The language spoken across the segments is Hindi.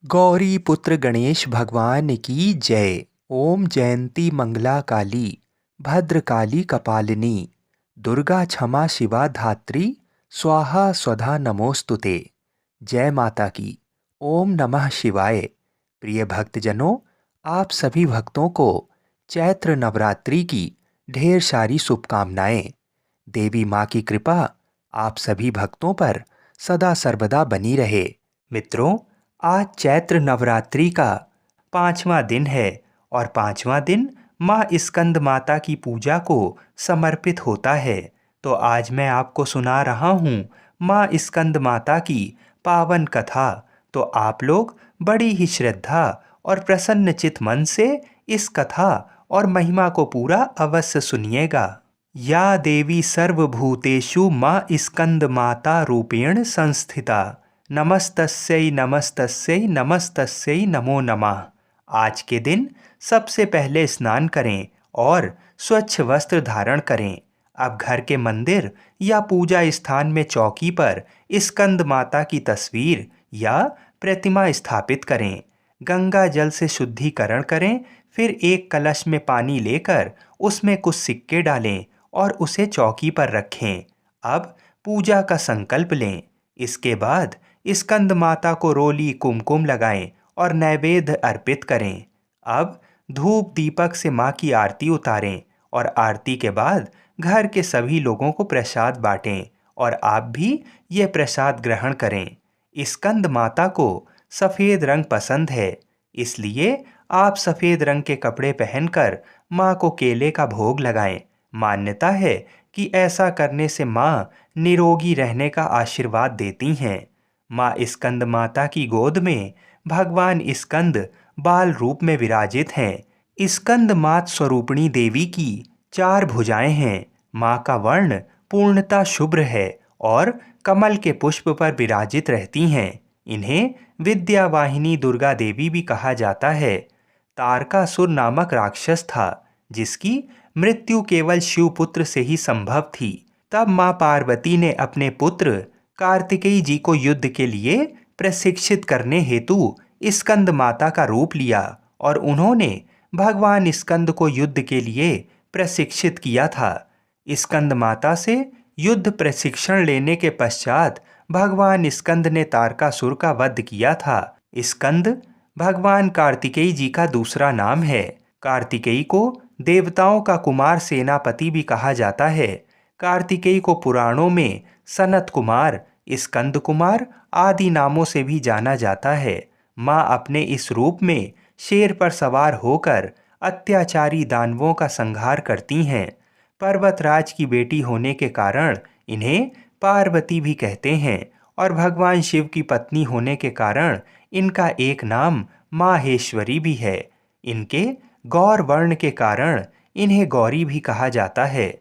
गौरी पुत्र गणेश भगवान की जय। ओम जयंती मंगला काली, भद्रकाली कपालिनी, दुर्गा क्षमा शिवा धात्री, स्वाहा स्वधा नमोस्तुते। जय माता की। ओम नमः शिवाय। प्रिय भक्तजनों, आप सभी भक्तों को चैत्र नवरात्रि की ढेर सारी शुभकामनाएं। देवी माँ की कृपा आप सभी भक्तों पर सदा सर्वदा बनी रहे। मित्रों, आज चैत्र नवरात्रि का 5वां दिन है और 5वां दिन माँ स्कंद माता की पूजा को समर्पित होता है। तो आज मैं आपको सुना रहा हूँ माँ स्कंद माता की पावन कथा। तो आप लोग बड़ी ही श्रद्धा और प्रसन्नचित मन से इस कथा और महिमा को पूरा अवश्य सुनिएगा। या देवी सर्वभूतेषु माँ स्कंद माता रूपेण संस्थिता, नमस्तस्यै नमस्तस्यै नमस्तस्यै नमो नमः। आज के दिन सबसे पहले स्नान करें और स्वच्छ वस्त्र धारण करें। अब घर के मंदिर या पूजा स्थान में चौकी पर स्कंद माता की तस्वीर या प्रतिमा स्थापित करें। गंगा जल से शुद्धिकरण करें, फिर एक कलश में पानी लेकर उसमें कुछ सिक्के डालें और उसे चौकी पर रखें। अब पूजा का संकल्प लें। इसके बाद स्कंद माता को रोली कुमकुम लगाएं और नैवेद्य अर्पित करें। अब धूप दीपक से माँ की आरती उतारें और आरती के बाद घर के सभी लोगों को प्रसाद बांटें और आप भी ये प्रसाद ग्रहण करें। स्कंद माता को सफ़ेद रंग पसंद है, इसलिए आप सफ़ेद रंग के कपड़े पहनकर माँ को केले का भोग लगाएं। मान्यता है कि ऐसा करने से माँ निरोगी रहने का आशीर्वाद देती हैं। माँ स्कंद माता की गोद में भगवान स्कंद बाल रूप में विराजित हैं। स्कंद मात स्वरूपिणी देवी की 4 भुजाएं हैं। माँ का वर्ण पूर्णतः शुभ्र है और कमल के पुष्प पर विराजित रहती हैं। इन्हें विद्यावाहिनी दुर्गा देवी भी कहा जाता है। तारकासुर नामक राक्षस था, जिसकी मृत्यु केवल शिवपुत्र से ही संभव थी। तब माँ पार्वती ने अपने पुत्र कार्तिकेय जी को युद्ध के लिए प्रशिक्षित करने हेतु स्कंद माता का रूप लिया और उन्होंने भगवान स्कंद को युद्ध के लिए प्रशिक्षित किया था। स्कंद माता से युद्ध प्रशिक्षण लेने के पश्चात भगवान स्कंद ने तारकासुर का वध किया था। स्कंद भगवान कार्तिकेय जी का दूसरा नाम है। कार्तिकेय को देवताओं का कुमार सेनापति भी कहा जाता है। कार्तिकेय को पुराणों में सनत कुमार, स्कंद कुमार आदि नामों से भी जाना जाता है। माँ अपने इस रूप में शेर पर सवार होकर अत्याचारी दानवों का संहार करती हैं। पर्वतराज की बेटी होने के कारण इन्हें पार्वती भी कहते हैं और भगवान शिव की पत्नी होने के कारण इनका एक नाम माहेश्वरी भी है। इनके गौर वर्ण के कारण इन्हें गौरी भी कहा जाता है।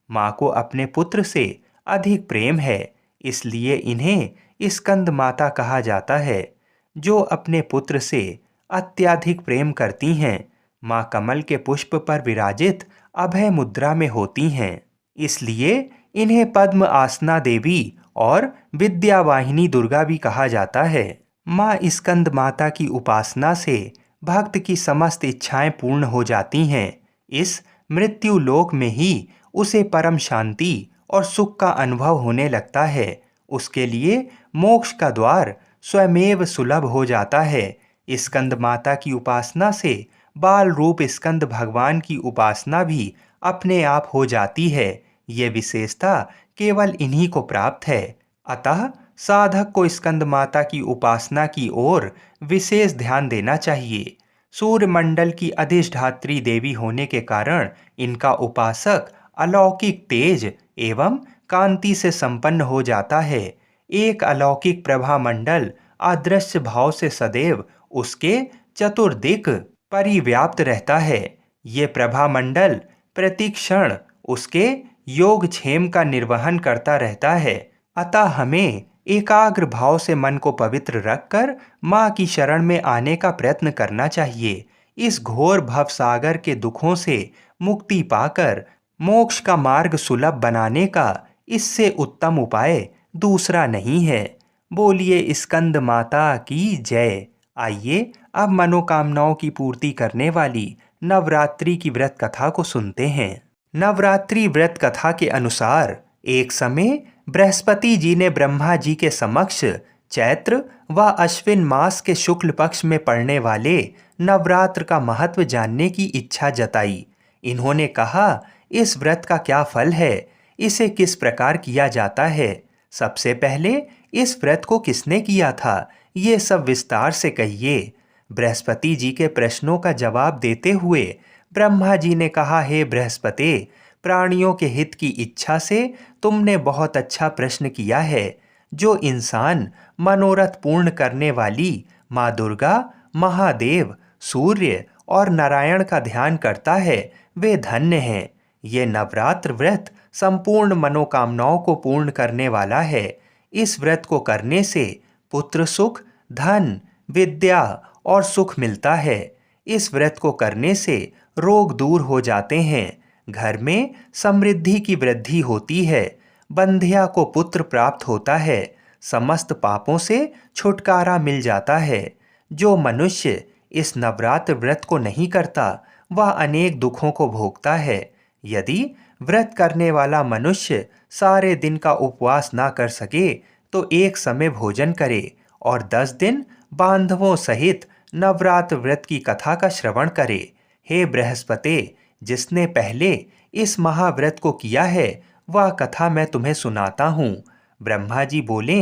माँ को अपने पुत्र से अधिक प्रेम है, इसलिए इन्हें स्कंद माता कहा जाता है। जो अपने पुत्र से अत्यधिक प्रेम करती हैं, माँ कमल के पुष्प पर विराजित अभय मुद्रा में होती हैं, इसलिए इन्हें पद्म आसना देवी और विद्यावाहिनी दुर्गा भी कहा जाता है। माँ स्कंद माता की उपासना से भक्त की समस्त इच्छाएं पूर्ण हो जाती हैं। इस मृत्यु लोक में ही उसे परम शांति और सुख का अनुभव होने लगता है। उसके लिए मोक्ष का द्वार स्वयमेव सुलभ हो जाता है। स्कंद माता की उपासना से बाल रूप स्कंद भगवान की उपासना भी अपने आप हो जाती है। ये विशेषता केवल इन्हीं को प्राप्त है। अतः साधक को स्कंद माता की उपासना की ओर विशेष ध्यान देना चाहिए। सूर्यमंडल की अधिष्ठात्री देवी होने के कारण इनका उपासक अलौकिक तेज एवं कांति से संपन्न हो जाता है। एक अलौकिक प्रभा मंडल अदृश्य भाव से सदैव उसके चतुर्दिक परिव्याप्त रहता है। ये प्रभा मंडल प्रति क्षण उसके योगक्षेम का निर्वहन करता रहता है। अतः हमें एकाग्र भाव से मन को पवित्र रखकर माँ की शरण में आने का प्रयत्न करना चाहिए। इस घोर भवसागर के दुखों से मुक्ति पाकर मोक्ष का मार्ग सुलभ बनाने का इससे उत्तम उपाय दूसरा नहीं है। बोलिए स्कंद माता की जय। आइए अब मनोकामनाओं की पूर्ति करने वाली नवरात्रि की व्रत कथा को सुनते हैं। नवरात्रि व्रत कथा के अनुसार एक समय बृहस्पति जी ने ब्रह्मा जी के समक्ष चैत्र व अश्विन मास के शुक्ल पक्ष में पड़ने वाले नवरात्र का महत्व जानने की इच्छा जताई। इन्होंने कहा, इस व्रत का क्या फल है, इसे किस प्रकार किया जाता है, सबसे पहले इस व्रत को किसने किया था, ये सब विस्तार से कहिए। बृहस्पति जी के प्रश्नों का जवाब देते हुए ब्रह्मा जी ने कहा, हे बृहस्पति, प्राणियों के हित की इच्छा से तुमने बहुत अच्छा प्रश्न किया है। जो इंसान मनोरथ पूर्ण करने वाली माँ दुर्गा, महादेव, सूर्य और नारायण का ध्यान करता है, वे धन्य हैं। ये नवरात्र व्रत संपूर्ण मनोकामनाओं को पूर्ण करने वाला है। इस व्रत को करने से पुत्र सुख, धन, विद्या और सुख मिलता है। इस व्रत को करने से रोग दूर हो जाते हैं, घर में समृद्धि की वृद्धि होती है, बंध्या को पुत्र प्राप्त होता है, समस्त पापों से छुटकारा मिल जाता है। जो मनुष्य इस नवरात्र व्रत को नहीं करता, वह अनेक दुखों को भोगता है। यदि व्रत करने वाला मनुष्य सारे दिन का उपवास ना कर सके, तो एक समय भोजन करे और 10 दिन बांधवों सहित नवरात्र व्रत की कथा का श्रवण करे। हे बृहस्पति, जिसने पहले इस महाव्रत को किया है, वह कथा मैं तुम्हें सुनाता हूँ। ब्रह्मा जी बोले,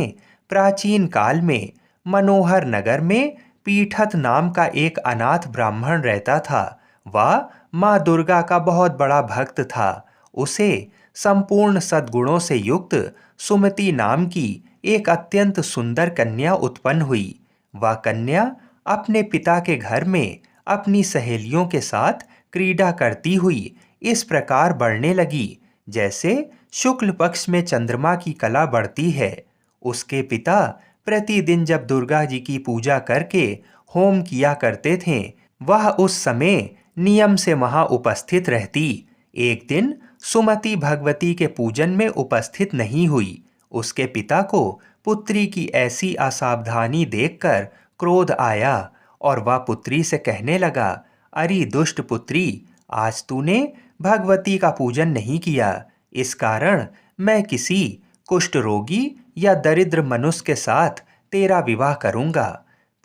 प्राचीन काल में मनोहर नगर में पीठत नाम का एक अनाथ ब्राह्मण रहता था। वह माँ दुर्गा का बहुत बड़ा भक्त था। उसे संपूर्ण सद्गुणों से युक्त सुमति नाम की एक अत्यंत सुंदर कन्या उत्पन्न हुई। वह कन्या अपने पिता के घर में अपनी सहेलियों के साथ क्रीड़ा करती हुई इस प्रकार बढ़ने लगी, जैसे शुक्ल पक्ष में चंद्रमा की कला बढ़ती है। उसके पिता प्रतिदिन जब दुर्गा जी की पूजा करके होम किया करते थे, वह उस समय नियम से वहां उपस्थित रहती। एक दिन सुमति भगवती के पूजन में उपस्थित नहीं हुई। उसके पिता को पुत्री की ऐसी असावधानी देखकर क्रोध आया और वह पुत्री से कहने लगा, अरे दुष्ट पुत्री, आज तूने भगवती का पूजन नहीं किया। इस कारण मैं किसी कुष्ठ रोगी या दरिद्र मनुष्य के साथ तेरा विवाह करूंगा।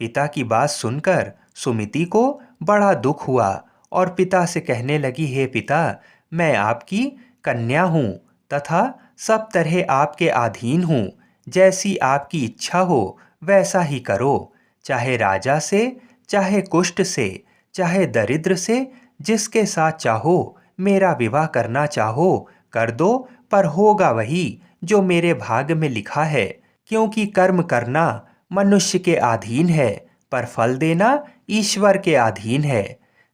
पिता की बात सुनकर सुमिति को बड़ा दुख हुआ और पिता से कहने लगी, हे पिता, मैं आपकी कन्या हूँ तथा सब तरह आपके अधीन हूँ। जैसी आपकी इच्छा हो वैसा ही करो। चाहे राजा से, चाहे कुष्ठ से, चाहे दरिद्र से, जिसके साथ चाहो मेरा विवाह करना चाहो कर दो, पर होगा वही जो मेरे भाग्य में लिखा है। क्योंकि कर्म करना मनुष्य के अधीन है, पर फल देना ईश्वर के अधीन है।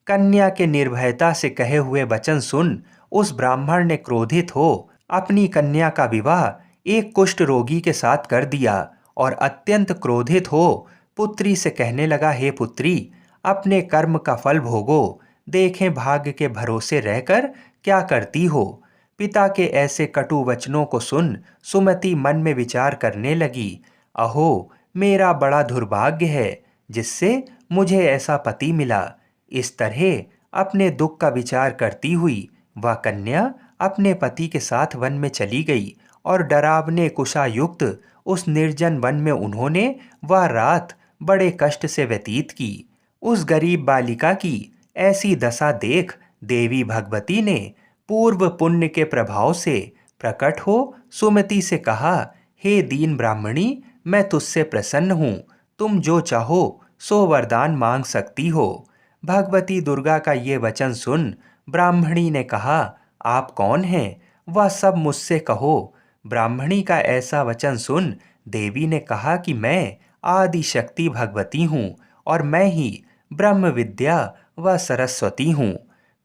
कन्या के निर्भयता से कहे हुए वचन सुन उस ब्राह्मण ने क्रोधित हो अपनी कन्या का विवाह एक कुष्ठ रोगी के साथ कर दिया और अत्यंत क्रोधित हो पुत्री से कहने लगा, हे पुत्री, अपने कर्म का फल भोगो, देखें भाग्य के भरोसे रहकर क्या करती हो। पिता के ऐसे कटु वचनों को सुन सुमति मन में विचार करने लगी, अहो, मेरा बड़ा दुर्भाग्य है जिससे मुझे ऐसा पति मिला। इस तरह अपने दुख का विचार करती हुई वह कन्या अपने पति के साथ वन में चली गई और डरावने कुशायुक्त उस निर्जन वन में उन्होंने वह रात बड़े कष्ट से व्यतीत की। उस गरीब बालिका की ऐसी दशा देख देवी भगवती ने पूर्व पुण्य के प्रभाव से प्रकट हो सुमति से कहा, हे दीन ब्राह्मणी, मैं तुझसे प्रसन्न हूँ। तुम जो चाहो सो वरदान मांग सकती हो। भगवती दुर्गा का ये वचन सुन ब्राह्मणी ने कहा, आप कौन हैं, वह सब मुझसे कहो। ब्राह्मणी का ऐसा वचन सुन देवी ने कहा कि मैं आदि शक्ति भगवती हूँ और मैं ही ब्रह्म विद्या व सरस्वती हूँ।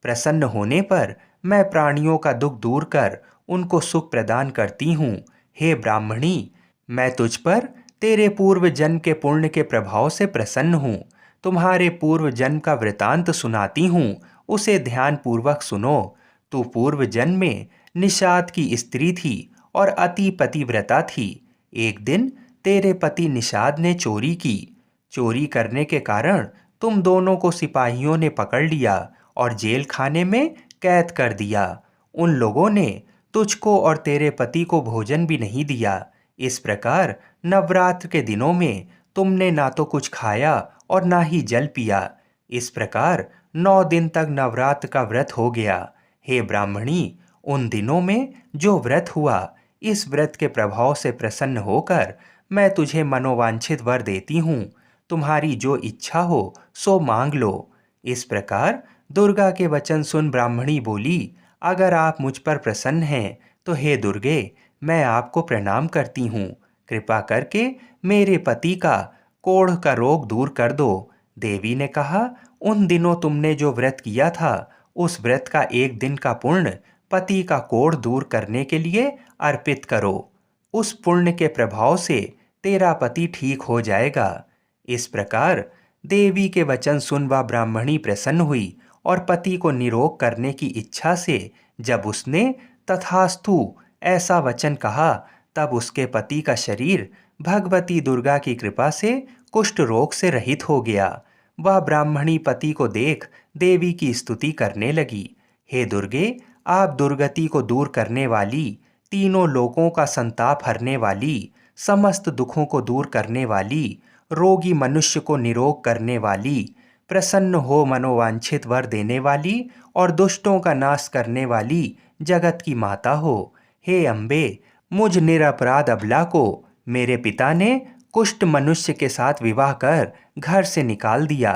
प्रसन्न होने पर मैं प्राणियों का दुख दूर कर उनको सुख प्रदान करती हूँ। हे ब्राह्मणी, मैं तुझ पर तेरे पूर्व जन्म के पुण्य के प्रभाव से प्रसन्न हूँ। तुम्हारे पूर्व जन्म का वृतांत सुनाती हूँ, उसे ध्यान पूर्वक सुनो। तू पूर्व जन्म में निषाद की स्त्री थी और अति पतिव्रता थी। एक दिन तेरे पति निषाद ने चोरी की। चोरी करने के कारण तुम दोनों को सिपाहियों ने पकड़ लिया और जेल खाने में कैद कर दिया। उन लोगों ने तुझको और तेरे पति को भोजन भी नहीं दिया। इस प्रकार नवरात्र के दिनों में तुमने ना तो कुछ खाया और ना ही जल पिया। इस प्रकार 9 दिन तक नवरात्र का व्रत हो गया। हे ब्राह्मणी, उन दिनों में जो व्रत हुआ, इस व्रत के प्रभाव से प्रसन्न होकर मैं तुझे मनोवांछित वर देती हूँ। तुम्हारी जो इच्छा हो सो मांग लो। इस प्रकार दुर्गा के वचन सुन ब्राह्मणी बोली, अगर आप मुझ पर प्रसन्न हैं तो हे दुर्गे, मैं आपको प्रणाम करती हूँ। कृपा करके मेरे पति का कोढ़ का रोग दूर कर दो। देवी ने कहा, उन दिनों तुमने जो व्रत किया था, उस व्रत का एक दिन का पुण्य पति का कोढ़ दूर करने के लिए अर्पित करो। उस पुण्य के प्रभाव से तेरा पति ठीक हो जाएगा। इस प्रकार देवी के वचन सुन वह ब्राह्मणी प्रसन्न हुई और पति को निरोग करने की इच्छा से जब उसने तथास्तु ऐसा वचन कहा, तब उसके पति का शरीर भगवती दुर्गा की कृपा से कुष्ठ रोग से रहित हो गया। वह ब्राह्मणी पति को देख देवी की स्तुति करने लगी। हे दुर्गे, आप दुर्गति को दूर करने वाली, तीनों लोकों का संताप हरने वाली, समस्त दुखों को दूर करने वाली, रोगी मनुष्य को निरोग करने वाली, प्रसन्न हो मनोवांछित वर देने वाली और दुष्टों का नाश करने वाली जगत की माता हो। हे अम्बे, मुझ निरपराध अबला को मेरे पिता ने कुष्ठ मनुष्य के साथ विवाह कर घर से निकाल दिया।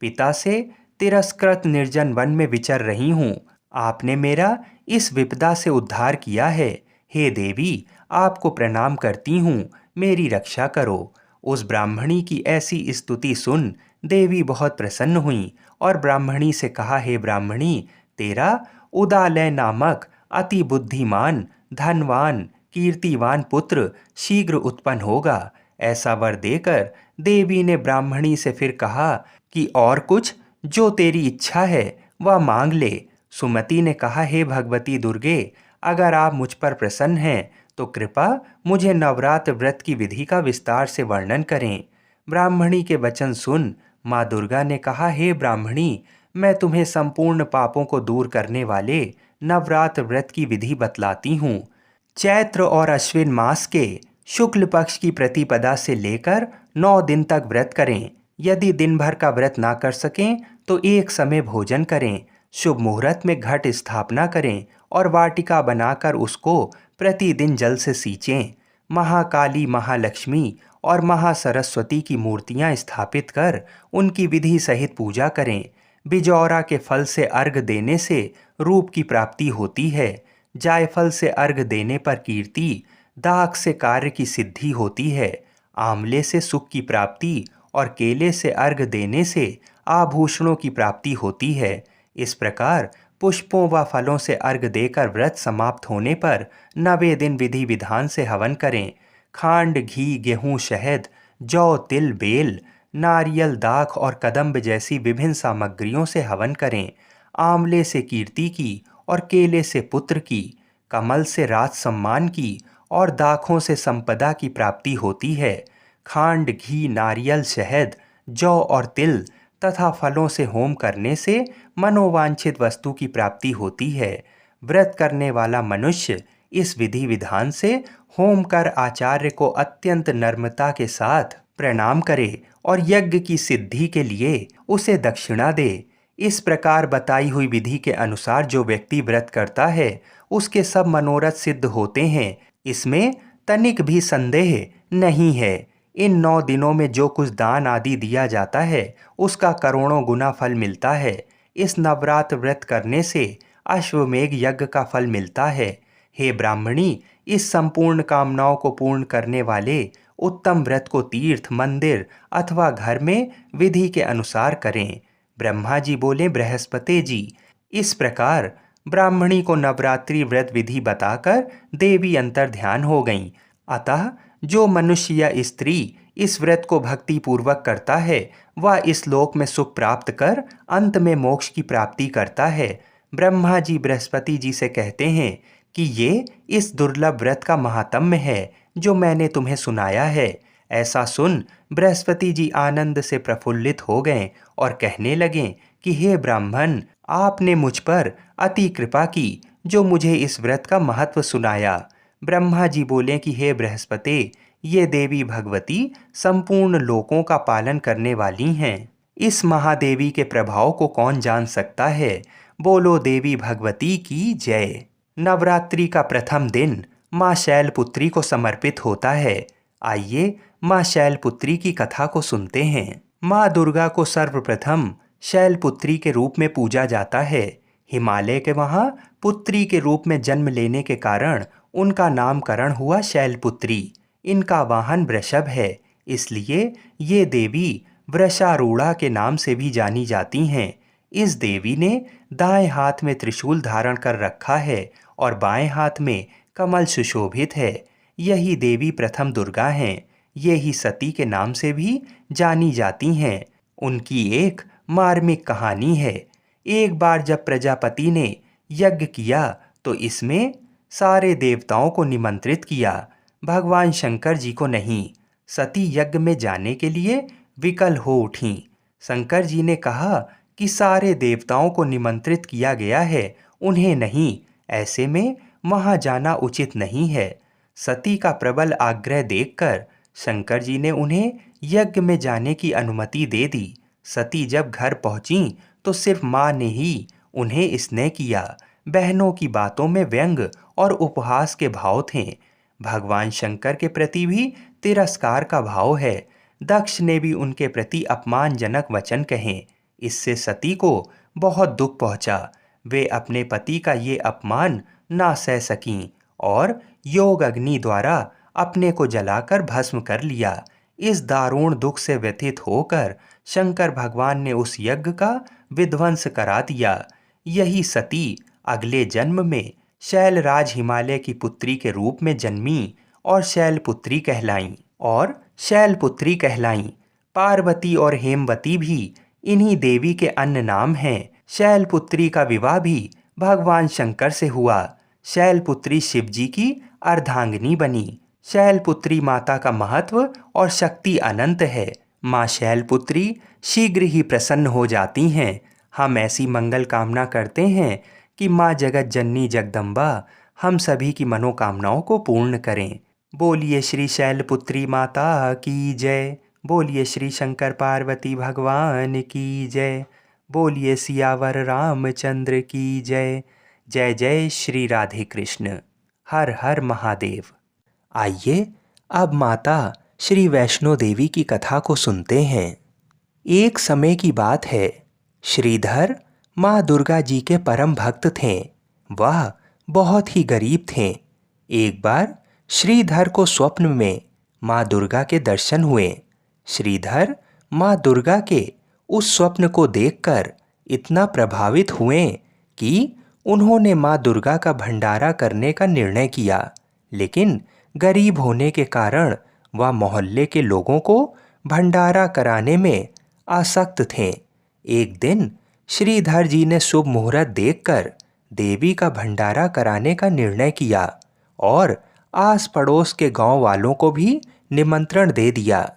पिता से तिरस्कृत निर्जन वन में विचर रही हूँ। आपने मेरा इस विपदा से उद्धार किया है। हे देवी, आपको प्रणाम करती हूँ, मेरी रक्षा करो। उस ब्राह्मणी की ऐसी स्तुति सुन देवी बहुत प्रसन्न हुई और ब्राह्मणी से कहा, हे ब्राह्मणी, तेरा उदालय नामक अति बुद्धिमान, धनवान, कीर्तिवान पुत्र शीघ्र उत्पन्न होगा। ऐसा वर देकर देवी ने ब्राह्मणी से फिर कहा कि और कुछ जो तेरी इच्छा है वह मांग ले। सुमति ने कहा, हे भगवती दुर्गे, अगर आप मुझ पर प्रसन्न हैं तो कृपा मुझे नवरात्र व्रत की विधि का विस्तार से वर्णन करें। ब्राह्मणी के वचन सुन माँ दुर्गा ने कहा, हे ब्राह्मणी, मैं तुम्हें संपूर्ण पापों को दूर करने वाले नवरात्र व्रत की विधि बतलाती हूँ। चैत्र और अश्विन मास के शुक्ल पक्ष की प्रतिपदा से लेकर 9 दिन तक व्रत करें। यदि दिन भर का व्रत ना कर सकें तो एक समय भोजन करें। शुभ मुहूर्त में घट स्थापना करें और वाटिका बनाकर उसको प्रतिदिन जल से सींचें। महाकाली, महालक्ष्मी और महासरस्वती की मूर्तियां स्थापित कर उनकी विधि सहित पूजा करें। बिजौरा के फल से अर्घ देने से रूप की प्राप्ति होती है। जायफल से अर्घ देने पर कीर्ति, दाख से कार्य की सिद्धि होती है। आंवले से सुख की प्राप्ति और केले से अर्घ देने से आभूषणों की प्राप्ति होती है। इस प्रकार पुष्पों व फलों से अर्घ देकर व्रत समाप्त होने पर 9वें दिन विधि विधान से हवन करें। खांड, घी, गेहूं, शहद, जौ, तिल, बेल, नारियल, दाख और कदम्ब जैसी विभिन्न सामग्रियों से हवन करें। आंवले से कीर्ति की और केले से पुत्र की, कमल से राज सम्मान की और दाखों से संपदा की प्राप्ति होती है। खांड, घी, नारियल, शहद, जौ और तिल तथा फलों से होम करने से मनोवांछित वस्तु की प्राप्ति होती है। व्रत करने वाला मनुष्य इस विधि विधान से होम कर आचार्य को अत्यंत नम्रता के साथ प्रणाम करे और यज्ञ की सिद्धि के लिए उसे दक्षिणा दे। इस प्रकार बताई हुई विधि के अनुसार जो व्यक्ति व्रत करता है उसके सब मनोरथ सिद्ध होते हैं। इसमें तनिक भी संदेह नहीं है। इन 9 दिनों में जो कुछ दान आदि दिया जाता है उसका करोड़ों गुना फल मिलता है। इस नवरात्र व्रत करने से अश्वमेघ यज्ञ का फल मिलता है। हे ब्राह्मणी, इस संपूर्ण कामनाओं को पूर्ण करने वाले उत्तम व्रत को तीर्थ, मंदिर अथवा घर में विधि के अनुसार करें। ब्रह्मा जी बोले, बृहस्पति जी। इस प्रकार ब्राह्मणी को नवरात्रि व्रत विधि बताकर देवी अंतर ध्यान हो गईं। अतः जो मनुष्य या स्त्री इस व्रत को भक्ति पूर्वक करता है वह इस लोक में सुख प्राप्त कर अंत में मोक्ष की प्राप्ति करता है। ब्रह्मा जी बृहस्पति जी से कहते हैं कि ये इस दुर्लभ व्रत का महात्म्य है जो मैंने तुम्हें सुनाया है। ऐसा सुन बृहस्पति जी आनंद से प्रफुल्लित हो गए और कहने लगे कि हे ब्राह्मण, आपने मुझ पर अति कृपा की जो मुझे इस व्रत का महत्व सुनाया। ब्रह्मा जी बोले कि हे बृहस्पति, ये देवी भगवती संपूर्ण लोकों का पालन करने वाली हैं। इस महादेवी के प्रभाव को कौन जान सकता है। बोलो देवी भगवती की जय। नवरात्रि का प्रथम दिन माँ शैलपुत्री को समर्पित होता है। आइए माँ शैलपुत्री की कथा को सुनते हैं। माँ दुर्गा को सर्वप्रथम शैलपुत्री के रूप में पूजा जाता है। हिमालय के वहाँ पुत्री के रूप में जन्म लेने के कारण उनका नामकरण हुआ शैलपुत्री। इनका वाहन वृषभ है, इसलिए ये देवी वृषारूढ़ा के नाम से भी जानी जाती हैं। इस देवी ने दाएं हाथ में त्रिशूल धारण कर रखा है और बाएं हाथ में कमल सुशोभित है। यही देवी प्रथम दुर्गा हैं। ये ही सती के नाम से भी जानी जाती हैं। उनकी एक मार्मिक कहानी है। एक बार जब प्रजापति ने यज्ञ किया तो इसमें सारे देवताओं को निमंत्रित किया, भगवान शंकर जी को नहीं। सती यज्ञ में जाने के लिए विकल हो उठीं। शंकर जी ने कहा कि सारे देवताओं को निमंत्रित किया गया है, उन्हें नहीं, ऐसे में वहाँ जाना उचित नहीं है। सती का प्रबल आग्रह देखकर शंकर जी ने उन्हें यज्ञ में जाने की अनुमति दे दी। सती जब घर पहुंची तो सिर्फ माँ ने ही उन्हें स्नेह किया। बहनों की बातों में व्यंग और उपहास के भाव थे। भगवान शंकर के प्रति भी तिरस्कार का भाव है। दक्ष ने भी उनके प्रति अपमानजनक वचन कहे। इससे सती को बहुत दुख पहुंचा। वे अपने पति का ये अपमान ना सह सकीं और योग अग्नि द्वारा अपने को जलाकर भस्म कर लिया। इस दारुण दुख से व्यथित होकर शंकर भगवान ने उस यज्ञ का विध्वंस करा दिया। यही सती अगले जन्म में शैलराज हिमालय की पुत्री के रूप में जन्मी और शैलपुत्री कहलाईं। पार्वती और हेमवती भी इन्हीं देवी के अन्य नाम हैं। शैलपुत्री का विवाह भी भगवान शंकर से हुआ। शैलपुत्री शिवजी की अर्धांगिनी बनी। शैलपुत्री माता का महत्व और शक्ति अनंत है। माँ शैलपुत्री शीघ्र ही प्रसन्न हो जाती हैं। हम ऐसी मंगल कामना करते हैं कि माँ जगत जननी जगदम्बा हम सभी की मनोकामनाओं को पूर्ण करें। बोलिए श्री शैलपुत्री माता की जय। बोलिए श्री शंकर पार्वती भगवान की जय। बोलिए सियावर रामचंद्र की जय। जय जय श्री राधे कृष्ण। हर हर महादेव। आइए अब माता श्री वैष्णो देवी की कथा को सुनते हैं। एक समय की बात है। श्रीधर माँ दुर्गा जी के परम भक्त थे। वह बहुत ही गरीब थे। एक बार श्रीधर को स्वप्न में माँ दुर्गा के दर्शन हुए। श्रीधर माँ दुर्गा के उस स्वप्न को देखकर इतना प्रभावित हुए कि उन्होंने माँ दुर्गा का भंडारा करने का निर्णय किया। लेकिन गरीब होने के कारण वह मोहल्ले के लोगों को भंडारा कराने में आसक्त थे। एक दिन श्रीधर जी ने शुभ मुहूर्त देखकर देवी का भंडारा कराने का निर्णय किया और आस पड़ोस के गांव वालों को भी निमंत्रण दे दिया।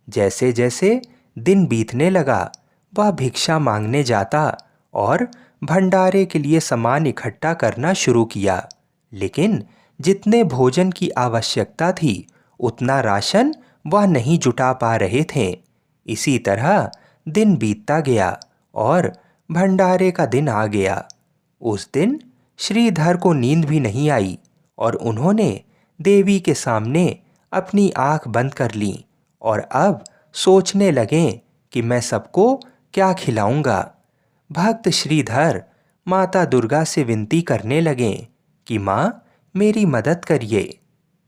जैसे जैसे दिन बीतने लगा वह भिक्षा मांगने जाता और भंडारे के लिए सामान इकट्ठा करना शुरू किया। लेकिन जितने भोजन की आवश्यकता थी उतना राशन वह नहीं जुटा पा रहे थे। इसी तरह दिन बीतता गया और भंडारे का दिन आ गया। उस दिन श्रीधर को नींद भी नहीं आई और उन्होंने देवी के सामने अपनी आंख बंद कर ली और अब सोचने लगे कि मैं सबको क्या खिलाऊंगा। भक्त श्रीधर माता दुर्गा से विनती करने लगे कि माँ मेरी मदद करिए।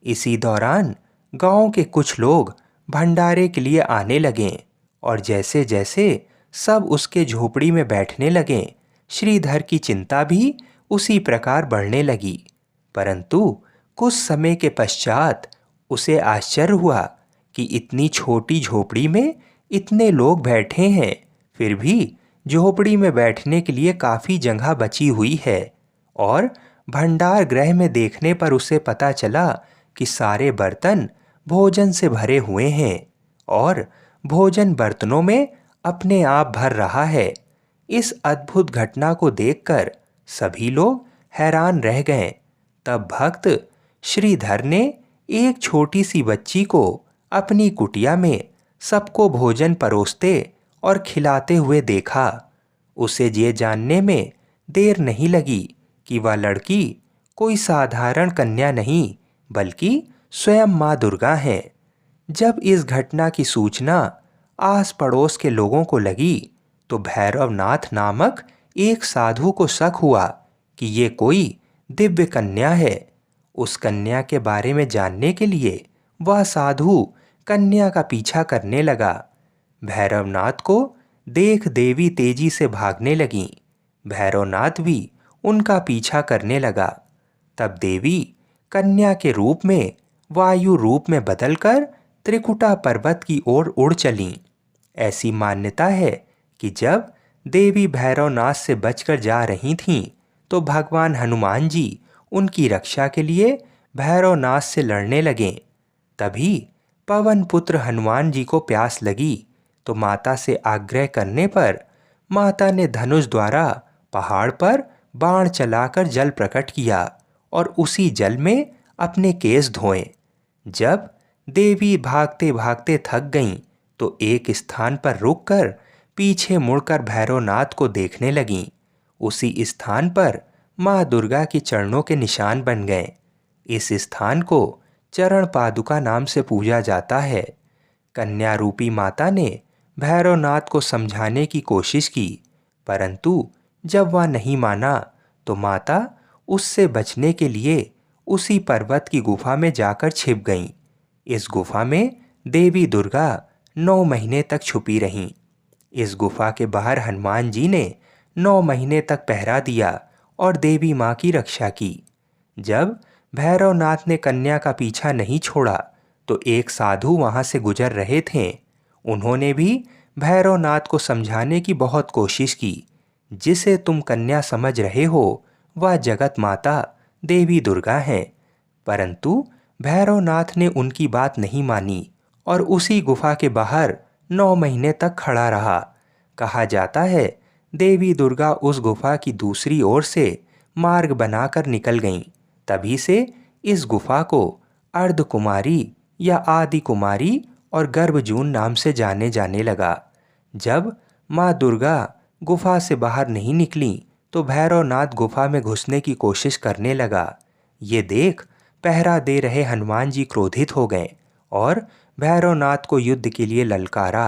इसी दौरान गांव के कुछ लोग भंडारे के लिए आने लगे और जैसे जैसे सब उसके झोपड़ी में बैठने लगे श्रीधर की चिंता भी उसी प्रकार बढ़ने लगी। परंतु कुछ समय के पश्चात उसे आश्चर्य हुआ कि इतनी छोटी झोपड़ी में इतने लोग बैठे हैं, फिर भी झोपड़ी में बैठने के लिए काफ़ी जगह बची हुई है। और भंडार गृह में देखने पर उसे पता चला कि सारे बर्तन भोजन से भरे हुए हैं और भोजन बर्तनों में अपने आप भर रहा है। इस अद्भुत घटना को देखकर सभी लोग हैरान रह गए। तब भक्त श्रीधर ने एक छोटी सी बच्ची को अपनी कुटिया में सबको भोजन परोसते और खिलाते हुए देखा। उसे ये जानने में देर नहीं लगी कि वह लड़की कोई साधारण कन्या नहीं बल्कि स्वयं माँ दुर्गा है। जब इस घटना की सूचना आस पड़ोस के लोगों को लगी तो भैरवनाथ नामक एक साधु को शक हुआ कि ये कोई दिव्य कन्या है। उस कन्या के बारे में जानने के लिए वह साधु कन्या का पीछा करने लगा। भैरवनाथ को देख देवी तेजी से भागने लगीं। भैरवनाथ भी उनका पीछा करने लगा। तब देवी कन्या के रूप में वायु रूप में बदलकर त्रिकुटा पर्वत की ओर उड़ चलीं। ऐसी मान्यता है कि जब देवी भैरवनाथ से बचकर जा रही थीं तो भगवान हनुमान जी उनकी रक्षा के लिए भैरवनाथ से लड़ने लगे। तभी पवन पुत्र हनुमान जी को प्यास लगी तो माता से आग्रह करने पर माता ने धनुष द्वारा पहाड़ पर बाण चलाकर जल प्रकट किया और उसी जल में अपने केस धोए। जब देवी भागते भागते थक गईं तो एक स्थान पर रुककर पीछे मुड़कर भैरवनाथ को देखने लगीं। उसी स्थान पर माँ दुर्गा के चरणों के निशान बन गए। इस स्थान को चरण पादुका नाम से पूजा जाता है। कन्या रूपी माता ने भैरवनाथ को समझाने की कोशिश की, परंतु जब वह नहीं माना तो माता उससे बचने के लिए उसी पर्वत की गुफा में जाकर छिप गईं। इस गुफा में देवी दुर्गा 9 महीने तक छुपी रहीं। इस गुफा के बाहर हनुमान जी ने 9 महीने तक पहरा दिया और देवी माँ की रक्षा की। जब भैरवनाथ ने कन्या का पीछा नहीं छोड़ा तो एक साधु वहां से गुजर रहे थे। उन्होंने भी भैरवनाथ को समझाने की बहुत कोशिश की। जिसे तुम कन्या समझ रहे हो वह जगत माता देवी दुर्गा है। परंतु भैरवनाथ ने उनकी बात नहीं मानी और उसी गुफा के बाहर 9 महीने तक खड़ा रहा। कहा जाता है देवी दुर्गा उस गुफा की दूसरी ओर से मार्ग बनाकर निकल गईं। तभी से इस गुफा को अर्धकुमारी या आदि कुमारी और गर्भजून नाम से जाने लगा। जब माँ दुर्गा गुफा से बाहर नहीं निकली तो भैरवनाथ गुफा में घुसने की कोशिश करने लगा। ये देख पहरा दे रहे हनुमान जी क्रोधित हो गए और भैरवनाथ को युद्ध के लिए ललकारा।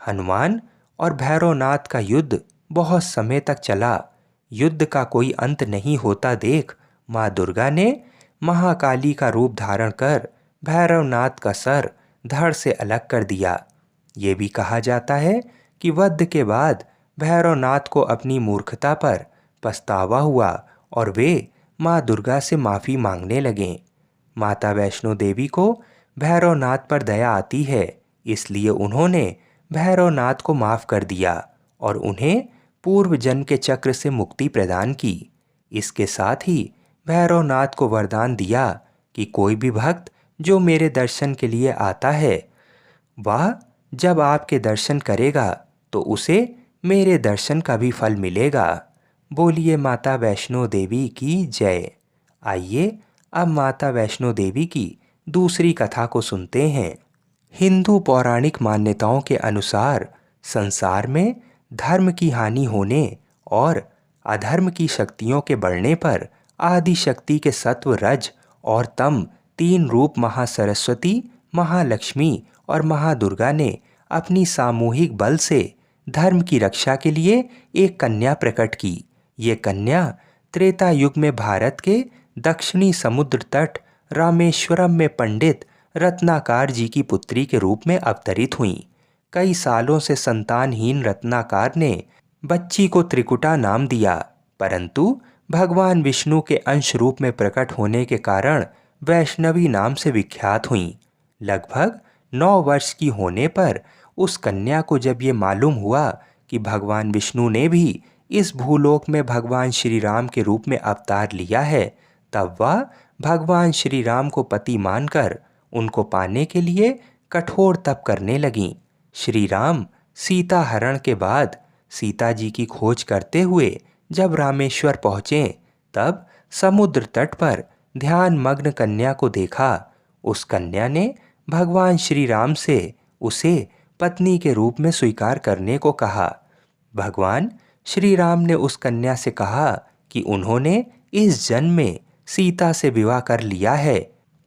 हनुमान और भैरवनाथ का युद्ध बहुत समय तक चला। युद्ध का कोई अंत नहीं होता देख माँ दुर्गा ने महाकाली का रूप धारण कर भैरवनाथ का सर धड़ से अलग कर दिया। ये भी कहा जाता है कि वध के बाद भैरवनाथ को अपनी मूर्खता पर पछतावा हुआ और वे माँ दुर्गा से माफ़ी मांगने लगे। माता वैष्णो देवी को भैरवनाथ पर दया आती है, इसलिए उन्होंने भैरवनाथ को माफ़ कर दिया और उन्हें पूर्व जन्म के चक्र से मुक्ति प्रदान की। इसके साथ ही भैरवनाथ को वरदान दिया कि कोई भी भक्त जो मेरे दर्शन के लिए आता है वह जब आपके दर्शन करेगा तो उसे मेरे दर्शन का भी फल मिलेगा। बोलिए माता वैष्णो देवी की जय। आइए अब माता वैष्णो देवी की दूसरी कथा को सुनते हैं। हिंदू पौराणिक मान्यताओं के अनुसार संसार में धर्म की हानि होने और अधर्म की शक्तियों के बढ़ने पर आदि शक्ति के सत्व, रज और तम 3 रूप महासरस्वती, महालक्ष्मी और महादुर्गा ने अपनी सामूहिक बल से धर्म की रक्षा के लिए एक कन्या प्रकट की। ये कन्या त्रेता युग में भारत के दक्षिणी समुद्र तट रामेश्वरम में पंडित रत्नाकर जी की पुत्री के रूप में अवतरित हुई। कई सालों से संतानहीन रत्नाकर ने बच्ची को त्रिकुटा नाम दिया, परंतु भगवान विष्णु के अंश रूप में प्रकट होने के कारण वैष्णवी नाम से विख्यात हुई। लगभग 9 वर्ष की होने पर उस कन्या को जब ये मालूम हुआ कि भगवान विष्णु ने भी इस भूलोक में भगवान श्री राम के रूप में अवतार लिया है, तब वह भगवान श्री राम को पति मानकर उनको पाने के लिए कठोर तप करने लगीं। श्री राम सीता हरण के बाद सीता जी की खोज करते हुए जब रामेश्वर पहुँचे, तब समुद्र तट पर ध्यान मग्न कन्या को देखा। उस कन्या ने भगवान श्री राम से उसे पत्नी के रूप में स्वीकार करने को कहा। भगवान श्री राम ने उस कन्या से कहा कि उन्होंने इस जन्म में सीता से विवाह कर लिया है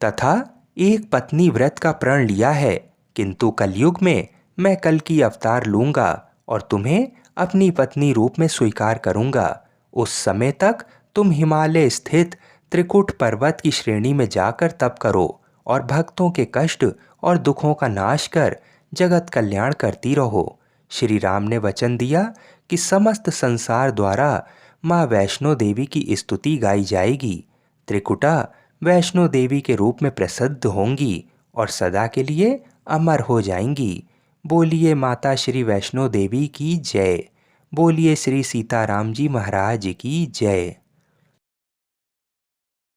तथा एक पत्नी व्रत का प्रण लिया है, किंतु कलयुग में मैं कल्कि अवतार लूंगा और तुम्हें अपनी पत्नी रूप में स्वीकार करूंगा। उस समय तक तुम हिमालय स्थित त्रिकुट पर्वत की श्रेणी में जाकर तप करो और भक्तों के कष्ट और दुखों का नाश कर जगत कल्याण करती रहो। श्री राम ने वचन दिया कि समस्त संसार द्वारा माँ वैष्णो देवी की स्तुति गाई जाएगी। त्रिकुटा वैष्णो देवी के रूप में प्रसिद्ध होंगी और सदा के लिए अमर हो जाएंगी। बोलिए माता श्री वैष्णो देवी की जय। बोलिए श्री सीताराम जी महाराज की जय।